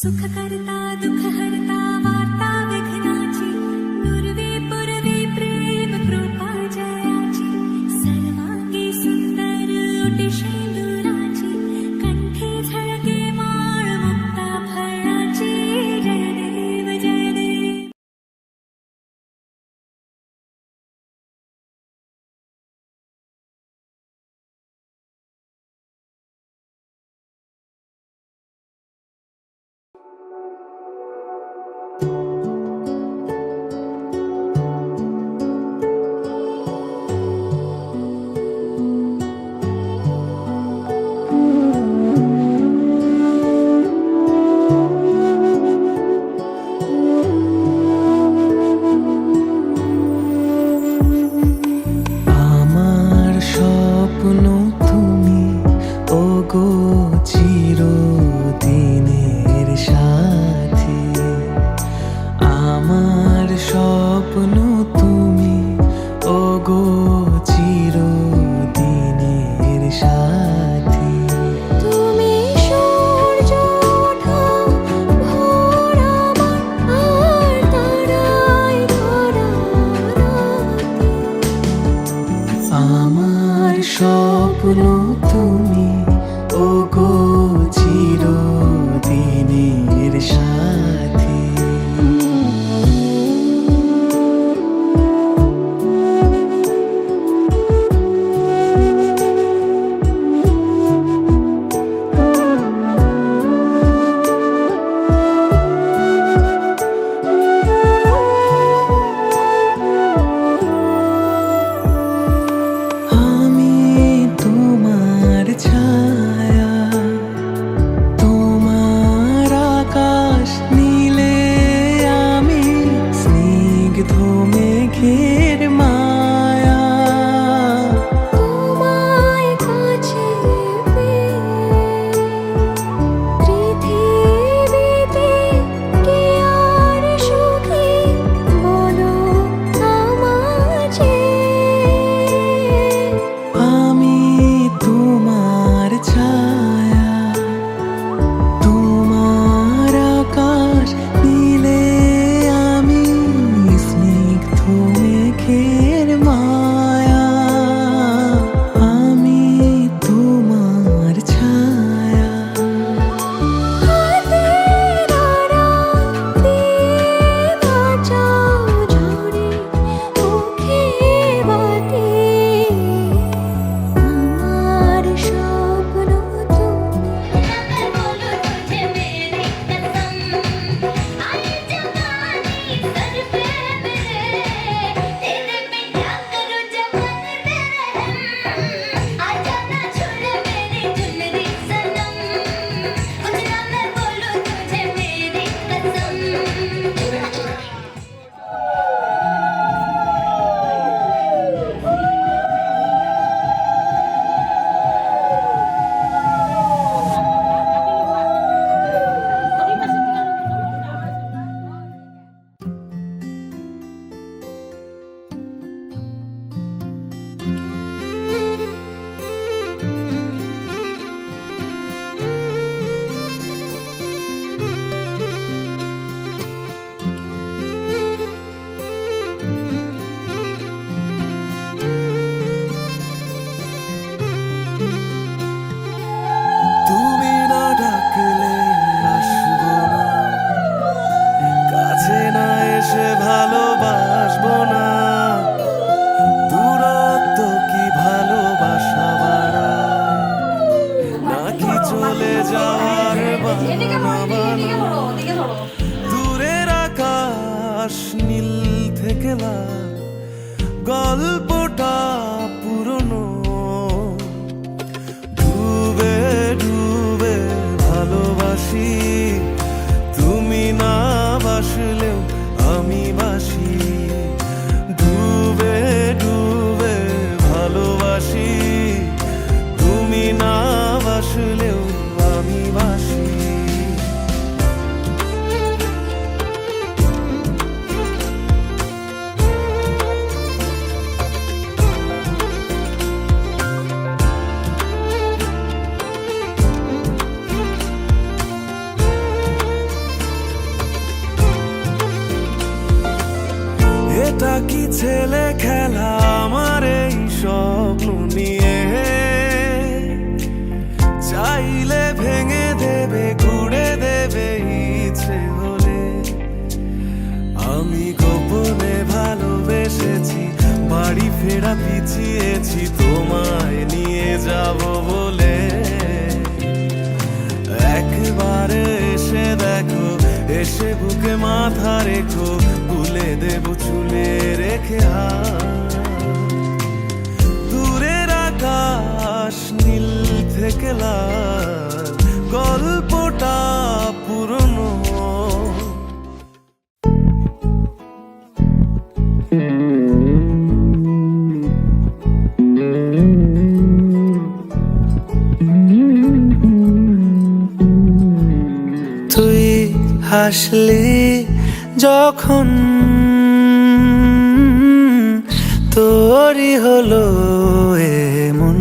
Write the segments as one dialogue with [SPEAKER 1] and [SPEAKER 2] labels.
[SPEAKER 1] सुख करता दुख हरता वार्ता विघ्नाची नुरवी पुरवी प्रेम कृपा जयाची सर्वांगी सुंदर ओटी शेंदुराची कंठी झळके माळ मुक्ता फळाची जय देव जय देव.
[SPEAKER 2] দূরের আকাশ নীল থেকে লাল গল্পটা পুরনো ডুবে ডুবে ভালোবাসি তুমি না বাসলেও আমি বাসি ডুবে ডুবে ভালোবাসি তুমি না বাসলেও আমি বাসি ছেলে খেলা আমার এই স্বপ্ন নিয়ে, চাইলে ভেঙে দেবে ঘুরে দেবে ইচ্ছে হলে। আমি গোপনে ভালোবেসেছি, বাড়ি ফেরা পিছিয়েছি তোমায় নিয়ে যাব বলে। একবারে এসে দেখো, এসে বুকে মাথা রেখো, ভুলে দেব চুলে রেখে হাত। দূরের আকাশ নীল থেকে লাল, গল্পটা পুরনো। তুই হাসলি যখন তোরই হলো এমন,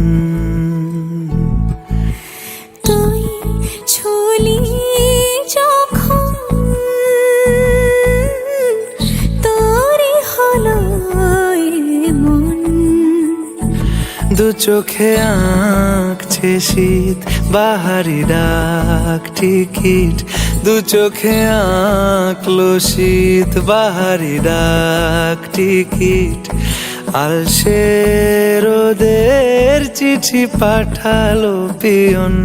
[SPEAKER 1] তুই ছুলি যখন তোরই হলো এমন।
[SPEAKER 2] দু চোখে আঁকছে শীত বাহারি ডাক টিকিট, দু চোখে আঁকলো শীত বাহারি ডাক টিকিট। আলসে রোদের চিঠি পাঠালো পিয়ন,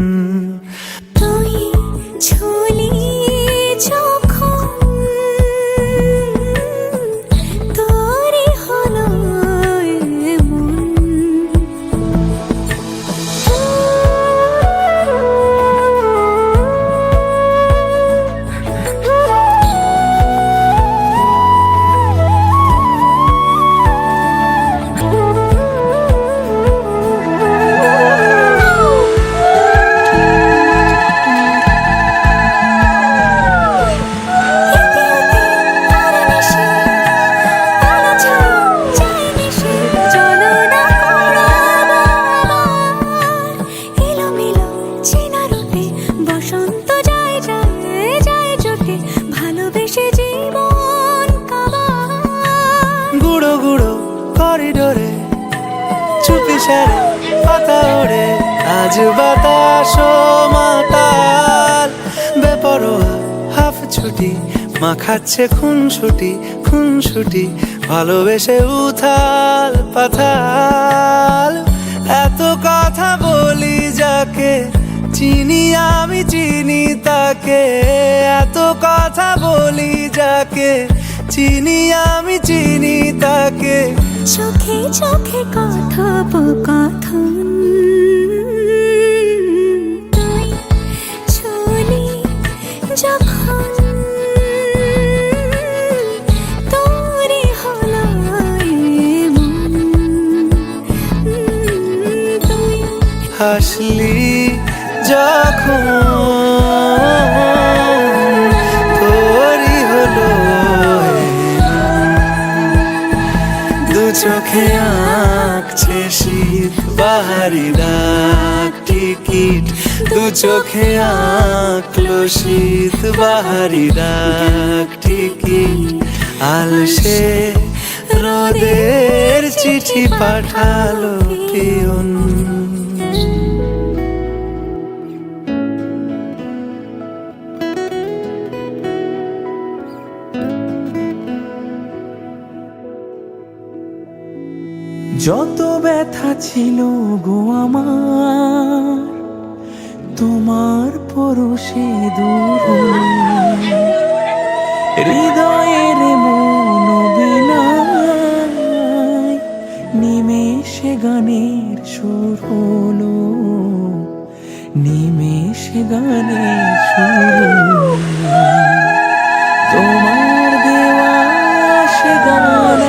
[SPEAKER 1] তুই ছুলি যখন তোরই হলো এমন।
[SPEAKER 2] করিডোরে চুপি সারে পাতা ওড়ে, আজ বাতাস মাতাল বেপরোয়া হাফ ছুটি, মাখাচ্ছে খুনসুটি খুনসুটি, ভালোবেসে উথাল পাথাল। এত কথা বলি যাকে চিনি আমি চিনি তাকে, এত কথা বলি যাকে চিনি আমি চিনি তাকে।
[SPEAKER 1] চোখে চোখে কথোপকথন, তুই ছুলি যখন তোরই হলো এমন। তুই
[SPEAKER 2] হাসলি যখন তোরই হলো দু চোখে আঁকছে শীত বাহারি ডাক টিকিট, দু চোখে আঁকলো শীত বাহারি ডাক টিকিট। আলসে রোদের চিঠি পাঠালো পিয়ন।
[SPEAKER 3] যত ব্যথা ছিল গো আমার, তোমার পরশে দূর হৃদয়ের মন বিনায়, নিমেষে গানের সুর হলো, নিমেষে গানের সুর হলো। তোমার দেওয়া সে গান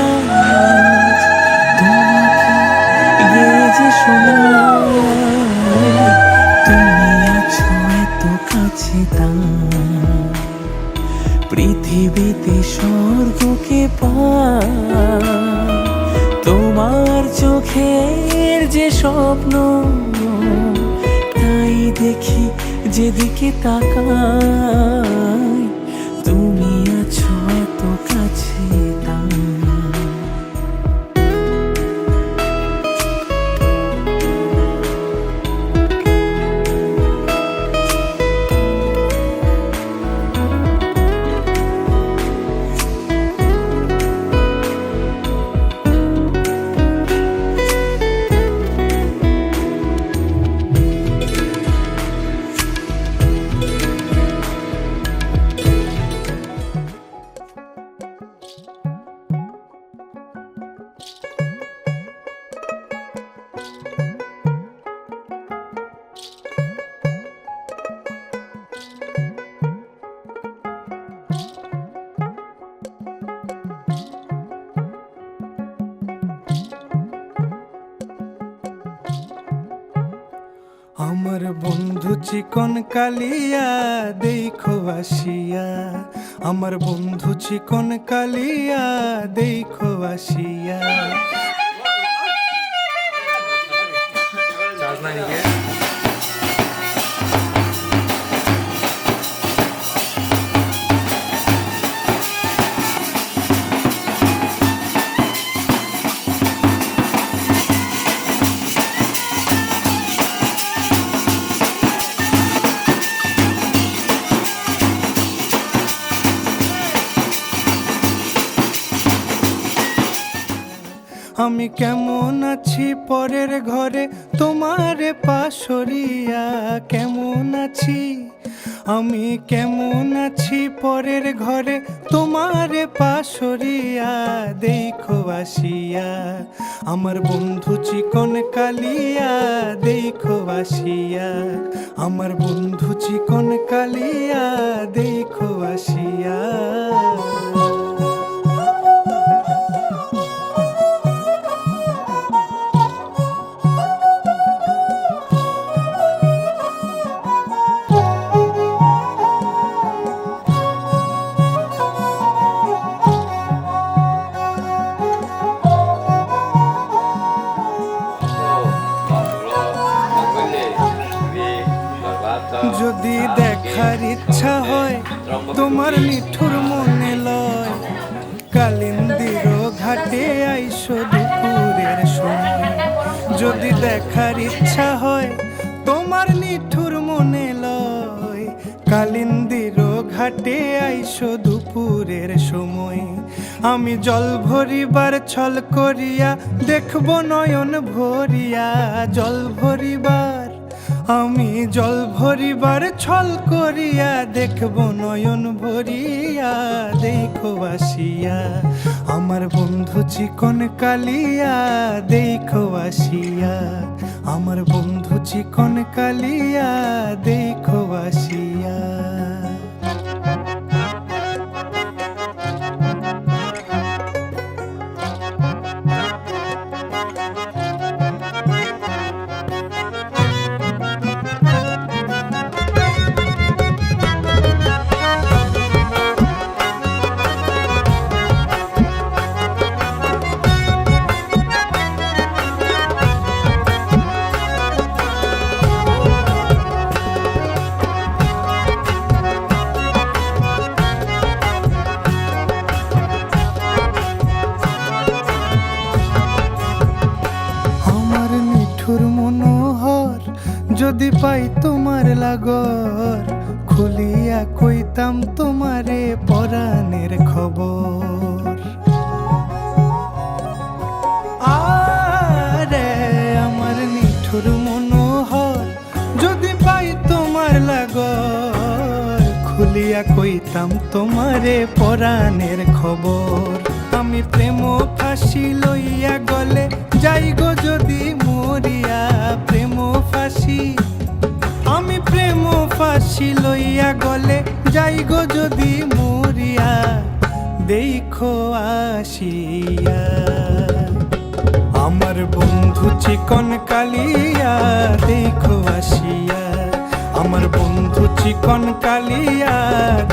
[SPEAKER 3] তুমি আছো এত কাছে, তা পৃথিবীতে স্বর্গকে পায়। তোমার চোখের যে স্বপ্ন তাই দেখি যেদিকে তাকাই, তুমি আছো এত কাছে, তা
[SPEAKER 2] আমার বন্ধু চিকন কালিয়া দেখো আসিয়া, আমার বন্ধু চিকন কালিয়া দেখো আসিয়া। আমি কেমন আছি পরের ঘরে তোমারে পাশরিয়া, কেমন আছি আমি কেমন আছি পরের ঘরে তোমারে পাশরিয়া দেখো আসিয়া। আমার বন্ধু চিকন কালিয়া দেখো আসিয়া, আমার বন্ধু চিকন কালিয়া দেখো আসিয়া। যদি দেখার ইচ্ছা হয় তোমার নিঠুর মনে লয়, কালিন্দির ঘাটে আইসো দুপুরের সময়। যদি দেখার ইচ্ছা হয় তোমার নিঠুর মনে লয়, কালিন্দির ঘাটে আইসো দুপুরের সময়। আমি জল ভরিবার ছল করিয়া দেখব নয়ন ভরিয়া, জল ভরিবার আমি জল ভরিবার ছল করিয়া দেখব নয়ন ভরিয়া দেখো আসিয়া। আমার বন্ধু চিকন কালিয়া দেখো আসিয়া, আমার বন্ধু চিকন কালিয়া দেখো আসিয়া। মনোহর যদি পাই তোমার লাগর, খুলিয়া কইতাম তোমারে পরাণের খবর। আরে আমার নিঠুর মনোহর যদি পাই তোমার লাগর, খুলিয়া কইতাম তোমারে পরাণের খবর। আমি প্রেম ফাঁসি লইয়া গলে যাই গো যদি মরিয়া, প্রেম ফাঁসি আমি প্রেম ফাঁসি লইয়া গলে যাই গো যদি মরিয়া দেখো আসিয়া। আমার বন্ধু চিকন কালিয়া দেখো আসিয়া, আমার বন্ধু চিকন কালিয়া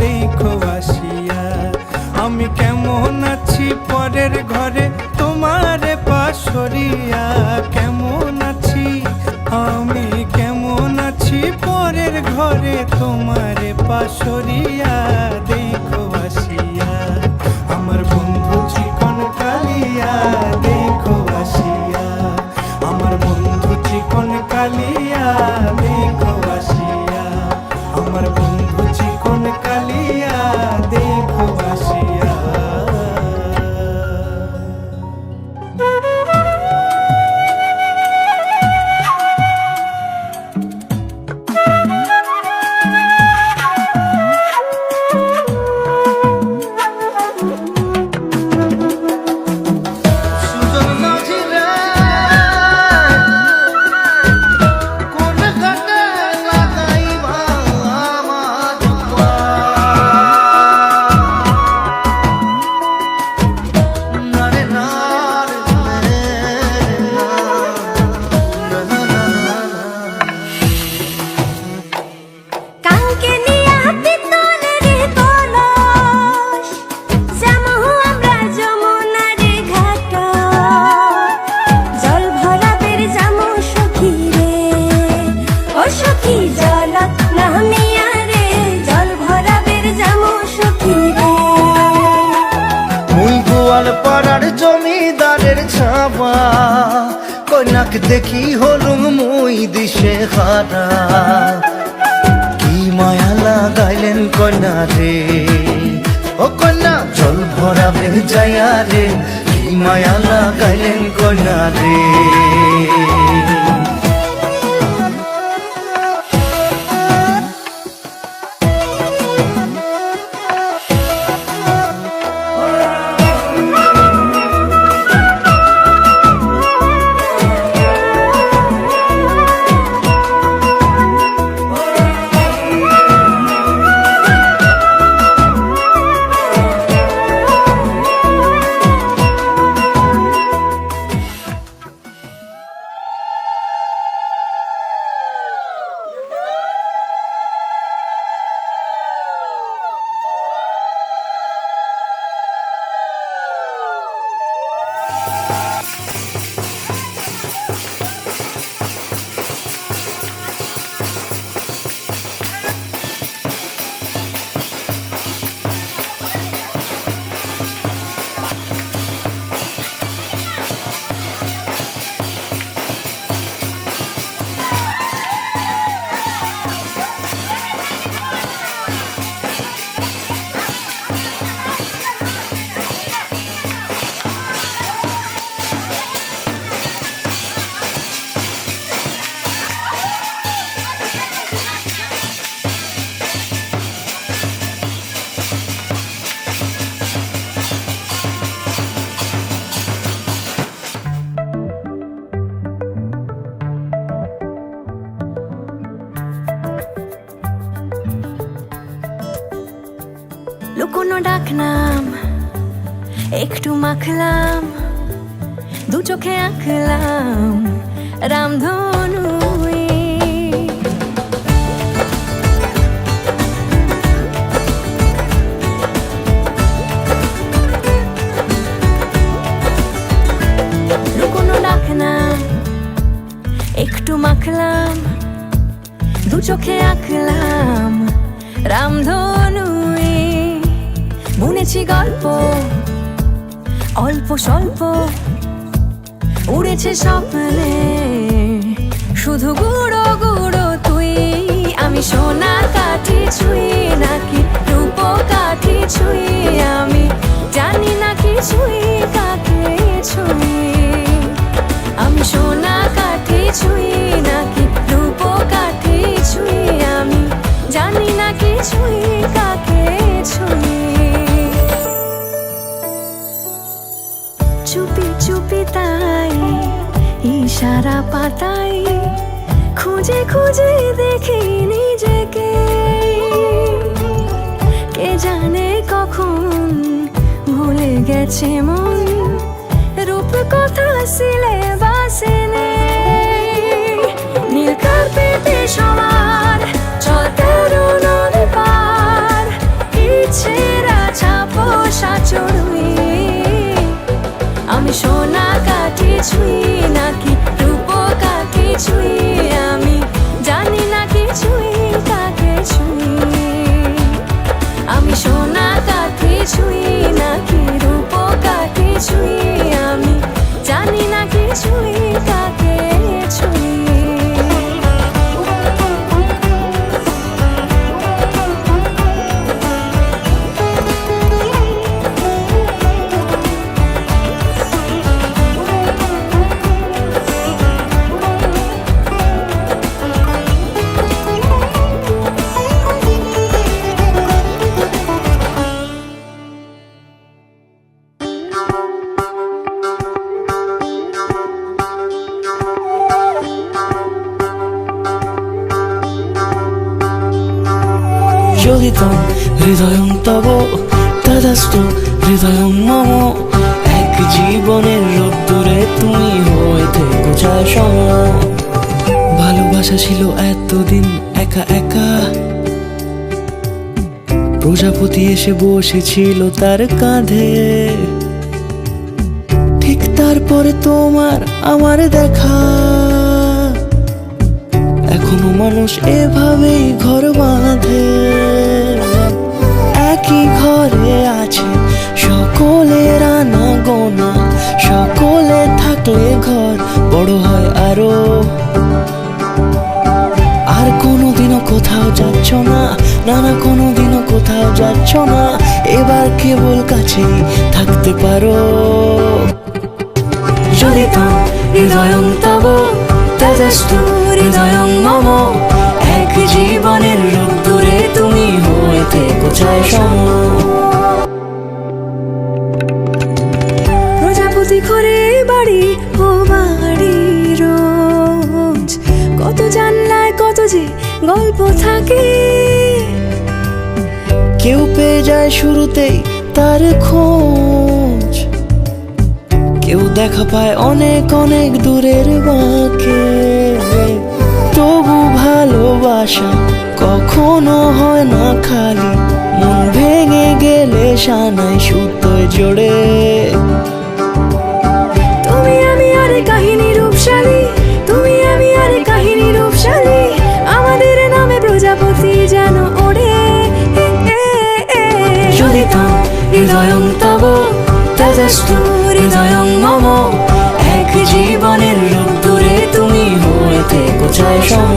[SPEAKER 2] দেখো আসিয়া। আমি কেমন আছি পরের ঘরে তোমারে পাশরিয়া, কেমন আছি আমি কেমন আছি পরের ঘরে তোমারে পাশরিয়া দেখো আসিয়া। আমার বন্ধু চিকন কালিয়া দেখো আসিয়া, আমার বন্ধু চিকন কালিয়া দেখো আসিয়া, আমার বন্ধু চিকন কালিয়া দেখো আসিয়া।
[SPEAKER 4] সুজন মাঝিরা কোন ঘাট হওয়া কন্যাক দেখি হলুম মুই দিশে হারা কি মায়া লাগাইলেন কন্যা রে ও কন্যা জল ভরাবে যায়া রে কি মায়া লাগাইলেন কন্যা রে
[SPEAKER 1] লুকোনো ডাকনাম একটু মাখলাম দু চোখে আঁকলাম রামধনু লুকোনো ডাকনাম একটু মাখলাম দু চোখে আঁকলাম রামধনু বুনেছি গল্প অল্প স্বল্প উড়েছে স্বপ্নে শুধু গুঁড়ো গুঁড়ো তুই আমি সোনা কাঠি ছুঁই নাকি রূপ কাঠি ছুঁই আমি জানি না কি ছুঁই কাকে ছুঁই আমি সোনা কাঠি ছুঁই নাকি রূপ কাঠি ছুঁই আমি জানি না কি ছুঁই কাকে ছুঁই চুপি চুপি তাই ইশারা পাতাই খুঁজে খুঁজে দেখি নিজেকে কে জানে কখন ভুলে গেছে মন রূপ কথা সিলেবাসে নেই নীল কার্পেটে সবার চলতে নদী পার ইচ্ছেরা ছাপো সাচড়ুই আমি সোনা কাঠি ছুঁই নাকি রূপ কাঠি ছুঁই আমি জানি না কি ছুঁই কাকে ছুঁই আমি সোনা কাঠি ছুঁই নাকি রূপ কাঠি ছুঁই আমি জানি না কি ছুঁই কাকে ছুঁই
[SPEAKER 3] চলিতম হৃদয়ং তব তদস্তু হৃদয়ং মম এক জীবনের রোদ্দুরে তুমি হয়ে থেকো যায় সম ভালোবাসা ছিল এতদিন একা একা প্রজাপতি এসে বসেছিল তার কাঁধে ঠিক তারপরে তোমার আমার দেখা এখনো মানুষ এভাবেই ঘর বাঁধে একই ঘরে আছে সকলের আনা গোনা সকলে থাকে থাকলে ঘর বড় হয় আরো। আর কোনোদিনও কোথাও যাচ্ছ না, না না কোনোদিনও কোথাও যাচ্ছ না, এবার কেবল কাছেই থাকতে পারো।
[SPEAKER 1] যদি ত্বং হৃদয়ং তব তেজস্তু হৃদয়ং মম, এক জীবনের রোদ্দুরে তুমি হয়ে থেকো ছায়া সম। প্রজাপতি ঘরে বাড়ি ও বাড়ি রোজ, কত জানলায় কত যে গল্প থাকে।
[SPEAKER 3] কেউ পেয়ে যায় শুরুতেই তার খোঁজ, কেউ দেখা পায় অনেক অনেক দূরের বাঁকে। তবু ভালোবাসা কখনো হয় না খালি, মন ভেঙে গেলে সানাই সুতোয় জোড়ে।
[SPEAKER 1] তুমি আমি আরে কাহিনী রূপশালী, তুমি আমি আরে কাহিনী রূপশালী, আমাদের নামে প্রজাপতি যেন ওড়ে। যদি ত্বং হৃদয়ং তব তেজস্তু হৃদয়ং মম, এক জীবনের রোদ্দুরে তুমি হয়ে থেকো ছায়া সম।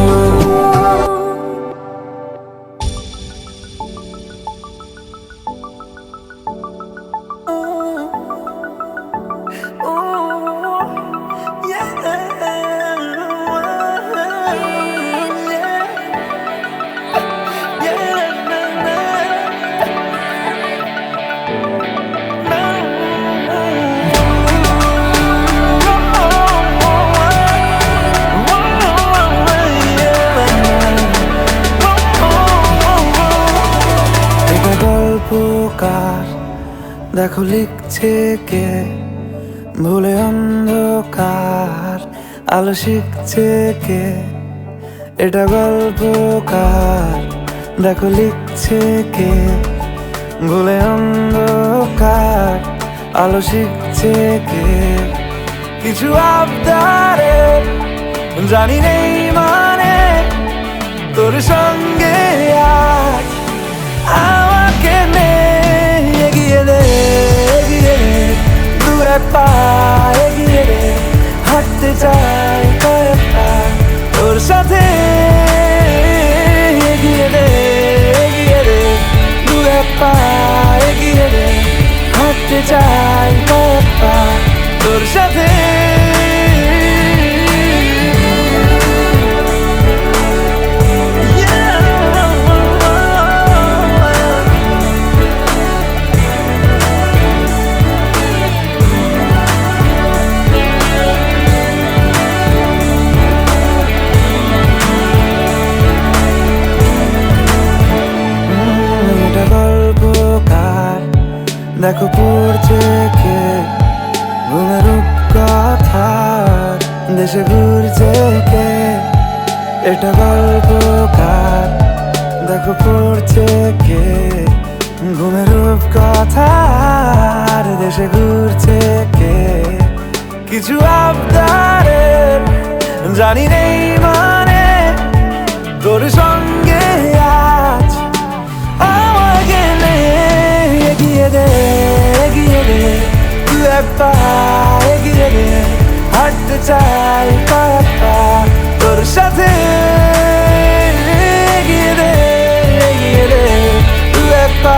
[SPEAKER 2] গল্পকার দেখো লিখছে কে, ভুলে অন্ধকার আলো শিখছে কে। এটা গল্পকার দেখো লিখছে কে, ভুলে অন্ধকার আলো শিখছে কে। কিছু আবদারে জানি নেই মানে, তোর সঙ্গে আজ আমাকে নে এগিয়ে দে, এগিয়ে দে দূরে পা, এগিয়ে দে হাঁটতে চাই কয়েকটা তোর সাথে। এগিয়ে দে, এগিয়ে দে দূরে পা, এগিয়ে দে হাঁটতে চাই কয়েকটা তোর সাথে। দেখো পড়ছে কে, ঘুমের কথা দেশে ঘুরছে কে। এটা গল্পকার দেখো পড়ছে কে, ঘুমের কথা দেশে ঘুরছে কে। কিছু আবদারের জানি নেই মানে, তোর সঙ্গে আজ আমাকে নে এগিয়ে দে, এগিয়ে দে দু এক পা, এগিয়ে দে হাঁটতে চাই কয়েকটা তোর সাথে। এগিয়ে দে, এগিয়ে দে দু এক পা,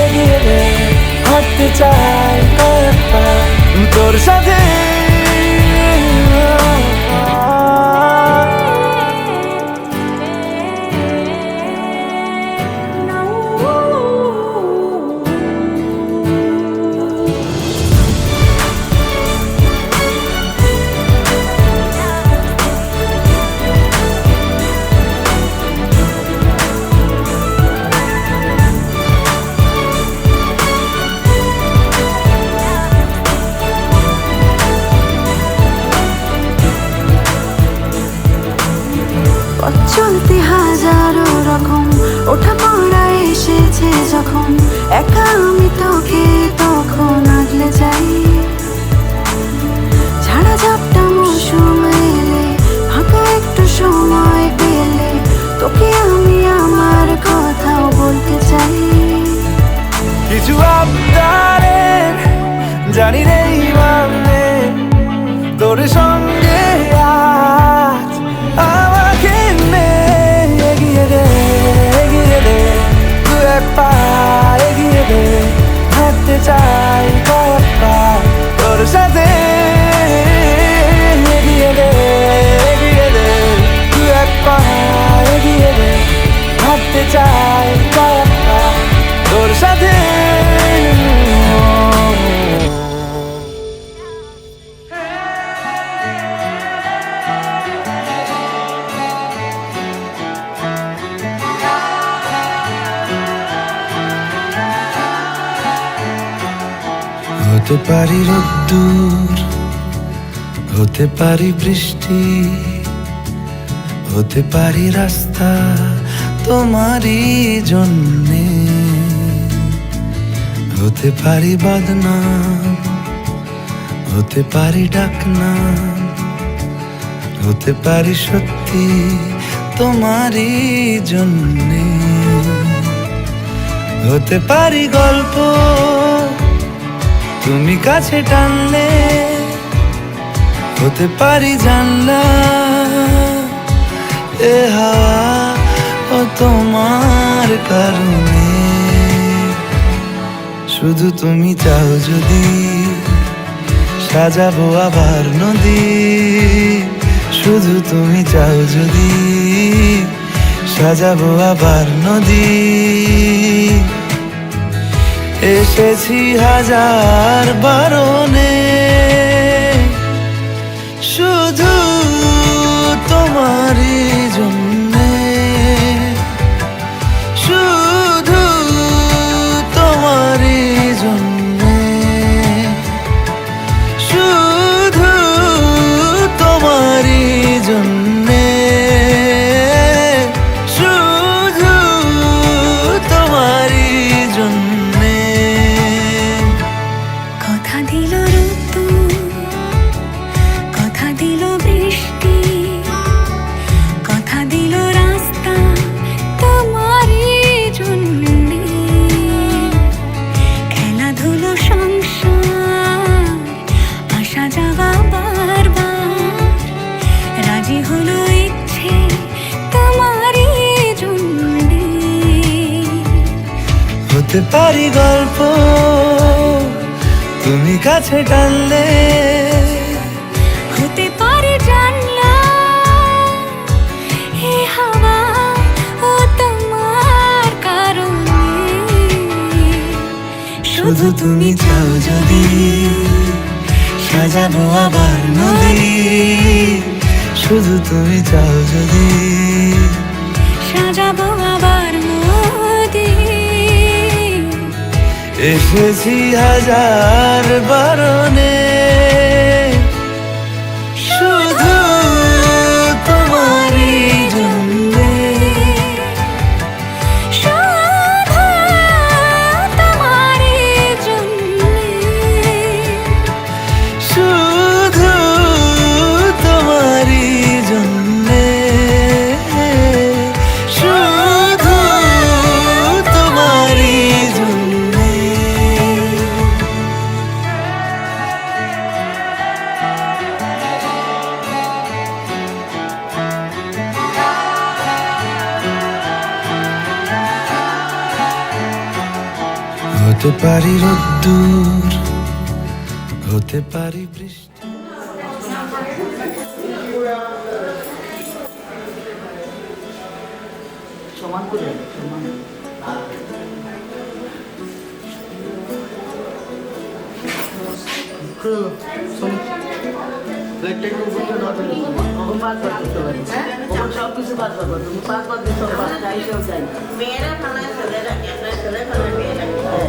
[SPEAKER 2] এগিয়ে দে হাঁটতে চাই কয়েকটা তোর সাথে।
[SPEAKER 1] চলতে হাজারো রকম ওঠা পড়া এসেছে যখন, একা আমি তোকে তখন আগলে যাই। ঝাড়া ঝাপটা মৌসুম এলে, ফাঁকা একটু সময় পেলে, তোকে আমি আমার কথাও বলতে চাই।
[SPEAKER 2] কিছু আবদারের জানি নেই মানে, হতে পারি রোদ্দুর, হতে পারি বৃষ্টি, হতে পারি রাস্তা তোমারই জন্যে, হতে পারি বদনাম, হতে পারি ডাকনাম, হতে পারি সত্যি তোমারই জন্যে, হতে পারি গল্প তুমি কাছে টানলে, হতে পারি জানলা এ হাওয়া ও তোমার কারণে। শুধু তুমি চাও যদি সাজাবো আবার নদী, শুধু তুমি চাও যদি সাজাবো আবার নদী। এসেছি হাজার বারণে শুধু তোমারই জন্যে, শুধু তোমারই জন্যে, শুধু তোমারই জন্যে, শুধু তোমারই জন্যে।
[SPEAKER 1] কথা দিল ঋতু, কথা দিল বৃষ্টি, কথা দিল রাস্তা তোমারই জন্যে, খেলাধুলো সংসার আসা যাওয়া বারবার, রাজি হলো ইচ্ছে তোমারই জন্যে।
[SPEAKER 2] হতে পারি গল্প তুমি কাছে টানলে,
[SPEAKER 1] হতে পারে জানলা হে হাওয়া ও তোমার কারণে।
[SPEAKER 2] শুধু তুমি চাও যদি সাজাবো আবার নদী, শুধু তুমি চাও যদি
[SPEAKER 1] সাজাবো আবার নদী।
[SPEAKER 2] এসেছি হাজার বারণে শুধু তোমারই জন্যে,
[SPEAKER 1] শুধু তোমারই জন্যে,
[SPEAKER 2] শুধু তোমারই জন্যে, শুধু তোমারই জন্যে। হতে পারি রোদ্দুর, হতে পারি বৃষ্টি।
[SPEAKER 5] সমান করে সমান সব কিছু বাদ পাবো তুমি 5 বার দিয়ে সব বাদ চাইছেও চাই মেয়েরা খানায় ছেলেরা একটা ছেলে খানায় মেয়েরা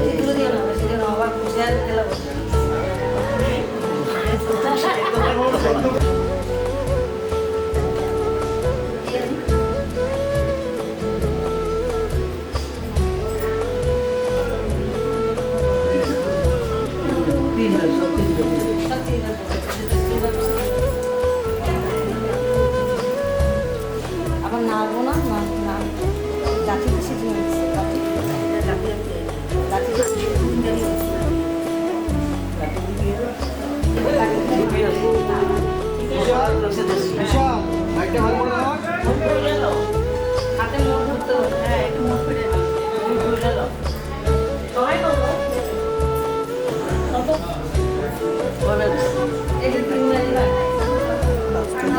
[SPEAKER 5] এগুলো দিয়ে না সেটা অবাক খুশি আর খেলা
[SPEAKER 6] আবার নাড়বো না না লাঠি বেশি দিয়ে
[SPEAKER 5] হাতে মোট ধরতে হবে হ্যাঁ একটু মোট করে সবাই করবো এই যে 3 মিনিট লাগে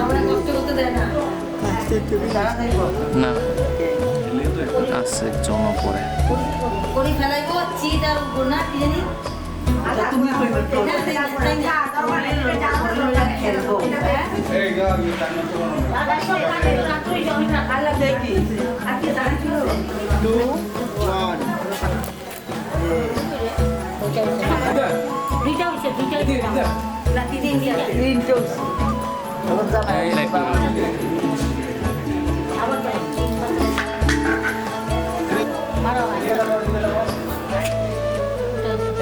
[SPEAKER 5] আমরা কষ্ট করতে দেয় না
[SPEAKER 7] না আছে জমা পড়ে
[SPEAKER 6] করি ফেলাইবো চিট আর গোনা কি জানি
[SPEAKER 5] তুমি খেলবো দেখি আজকে দাঁড়িয়ে
[SPEAKER 6] 2 1
[SPEAKER 5] দুইটা হইছে দুইটা রাতি দিন দিয়া
[SPEAKER 6] তিনটে হচ্ছে। তখন জামাই
[SPEAKER 7] এই লাইট
[SPEAKER 5] আবার যাই মারো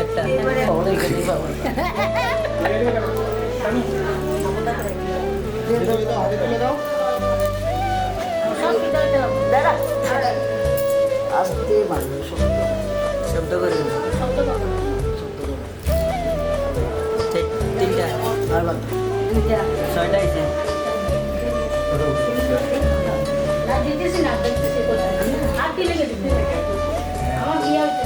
[SPEAKER 6] একটা শহরে গেলে বাবা।
[SPEAKER 5] দাদা
[SPEAKER 6] আস্তে মানুষ শব্দ করে না।
[SPEAKER 5] শব্দ করো
[SPEAKER 6] ঠিক তিনটা আর বাদ
[SPEAKER 5] দুইটা
[SPEAKER 6] ছয়টা হয়েছে।
[SPEAKER 5] না দিতেছি না দেখতেছি কোথায় আর কি লেগে দিতে আমার বিয়ে হইতে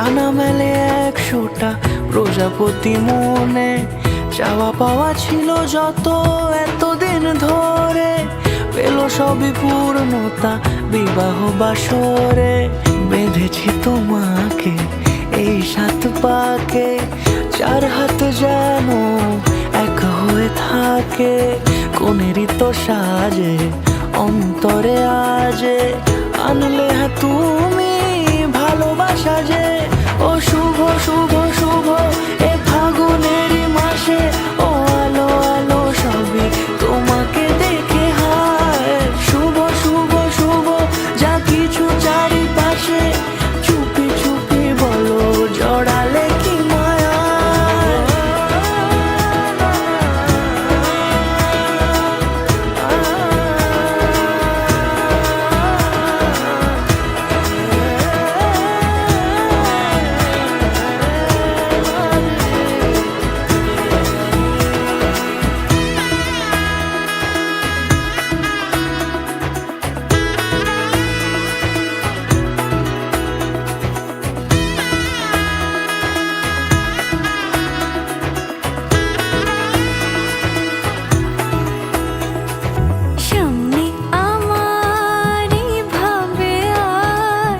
[SPEAKER 3] ডানা মেলে 100টা প্রজাপতি মনে, চাওয়া পাওয়া ছিল যত এতদিন ধরে, পেল সবই পূর্ণতা বিবাহ বাসরে। বেঁধেছি তোমাকে এই 7 পাকে, 4 হাত যেন এক হয়ে থাকে। কোনেরই তো সাজে অন্তরে আজে, আনলে তুমি ভালোবাসা যে। ও শুভ শুভ শুভ এ ফাগুনেরই মাসে, ও আলো আলো সবই তোমাকে দেখে হায়। শুভ শুভ শুভ যা কিছু চারিপাশে, চুপি চুপি বলো জড়ালে কি মায়া।
[SPEAKER 1] সামনে আমার ভাবে আর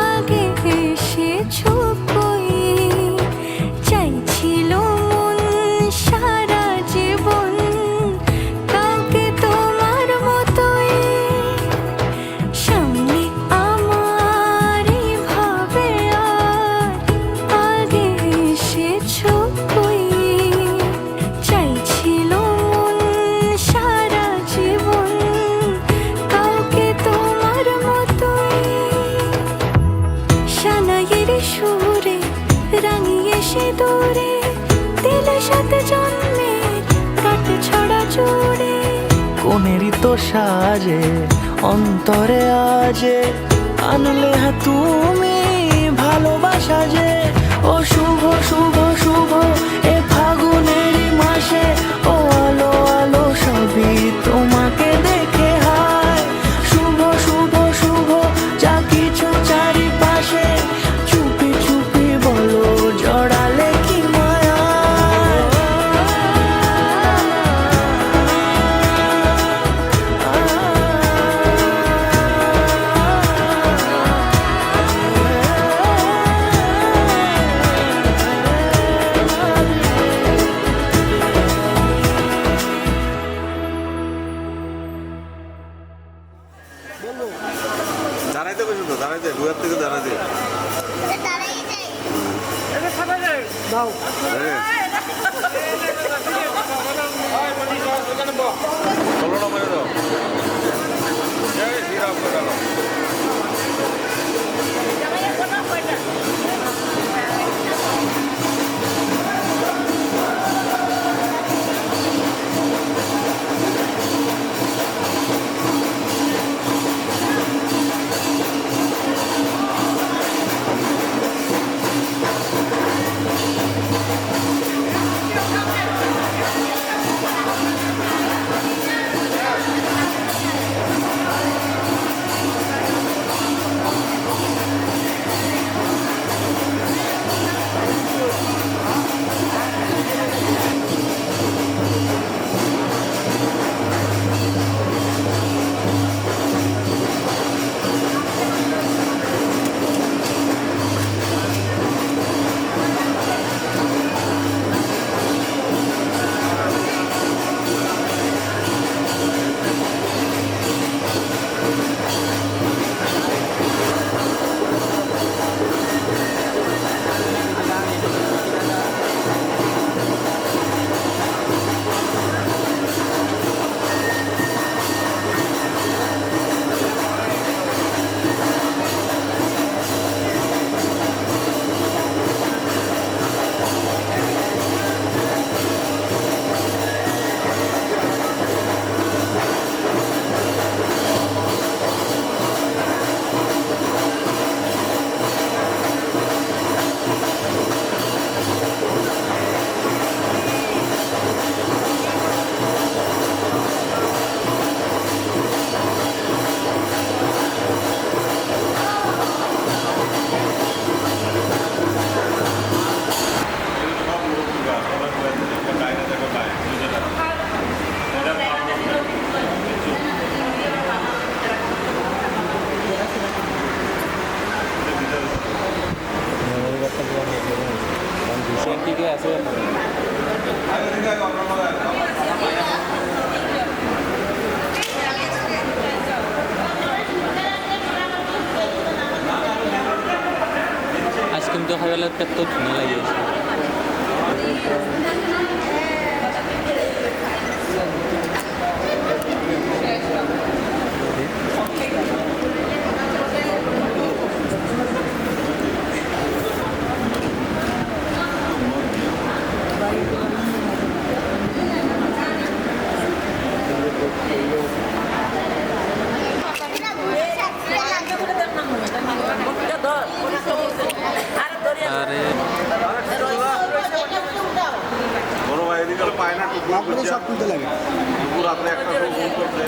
[SPEAKER 1] আগে এসেছো কই, চাইছিল মন সারা জীবন কাউকে তোমার মতোই। সামনে আমার ভাবে আর আগে এসেছো কই, চাইছিল মন সারা জীবন কাউকে তোমার মতোই। সানাইয়ের সুরে রাঙিয়ে সে দূরে, দিলে 7 জন্মের কাট ছড়া জোড়ে।
[SPEAKER 3] কোনেরই তো সাজে অন্তরে আজে, আনলে তুমি ভালোবাসা যে। ও শুভ শুভ শুভ এ ফাগুনেরই মাসে, ও আলো আলো সবই তোমাকে দেখে হায়। শুভ শুভ শুভ যা কিছু চারিপাশে, চুপি চুপি বলো জড়ালে কি মায়া।
[SPEAKER 8] দাঁড়াইতে বসুন তো, দাঁড়াইতে দুয়ার থেকে দাঁড়াইতে। চলো না মেরে দাও।
[SPEAKER 7] ঠিকই আছে আইসক্রিম তো খাই গেলে পেট তো ধুনে লাগিয়েছে আরে
[SPEAKER 8] বড় ভাই এদিকে পায় না সব তুলতে লাগে দুপুর রাত্রে একটা ফোন করছে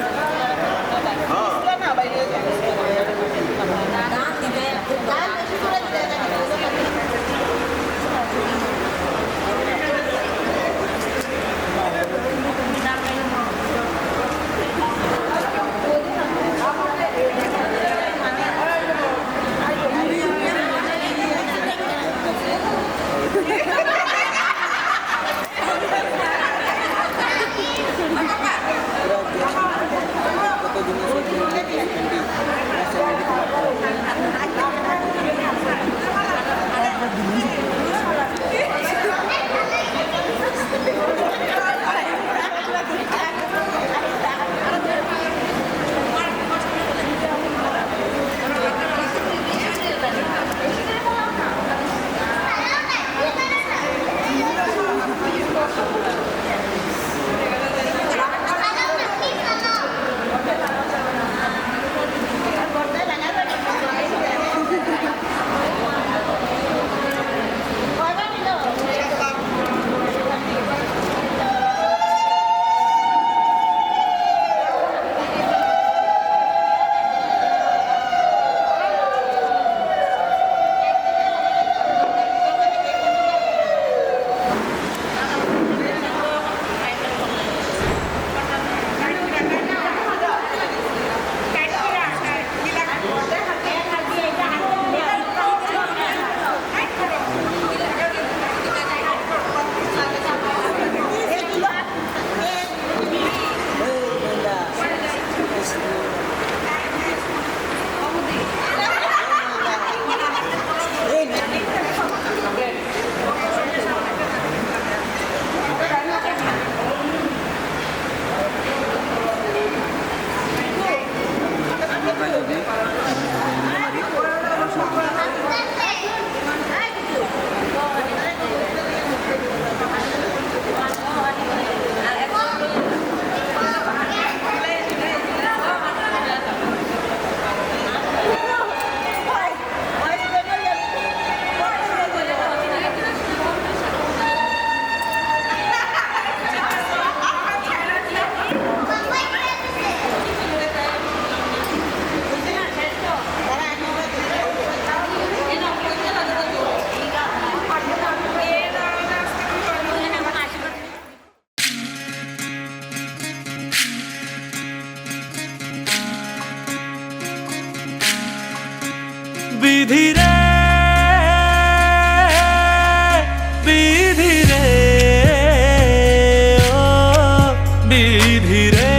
[SPEAKER 2] বিধি রে বিধি রে ও বিধি রে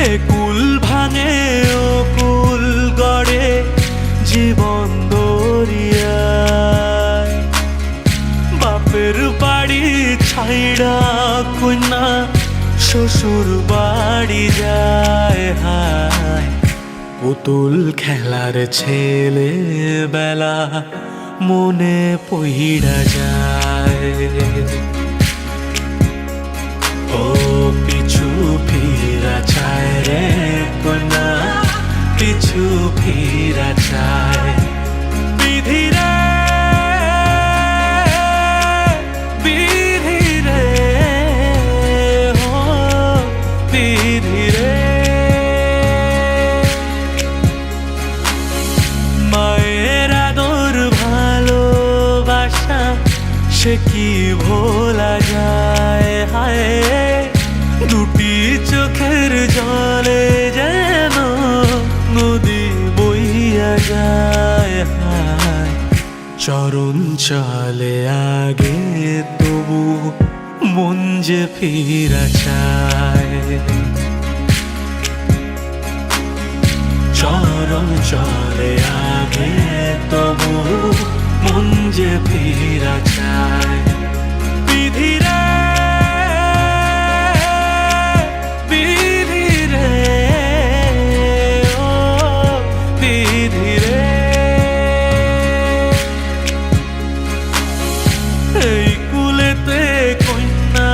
[SPEAKER 2] এ কুল ভাঙে ও কুল গড়ে জীবন দরিয়ায় বাপের বাড়ি ছাইড়া কন্যা শ্বশুর বাড়ি যায় হায় পুতুল খেলার ছেলে বেলা মনে পইড়া যায় ও পিছু ফিরা চায় রে কন্যা পিছু ফিরা চায় বিধি রে বিধি রে মায়ের আদর ভালোবাসা সে কি ভোলা যায় হায় দুটি চোখের জলে যেন নদী বইয়া যায় হায় চরণ চলে আগে তবু মন যে ফিরা চায় চরণ চলে আগে তবু মন যে ফিরা চায় বিধিরে বিধিরে ও বিধিরে এই কুলেতে কন্যা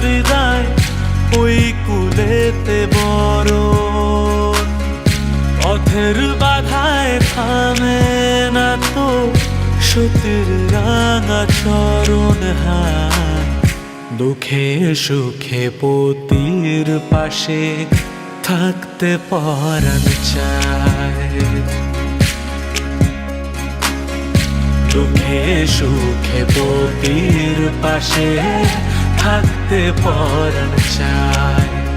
[SPEAKER 2] বিদায় ওই কুলেতে বড় পথের বাধায় থামে না তো সতীর রাঙা চরণ হাত দুঃখে সুখে পতির পাশে থাকতে পরাণ চায় দুঃখে সুখে পতির পাশে থাকতে পরাণ চায়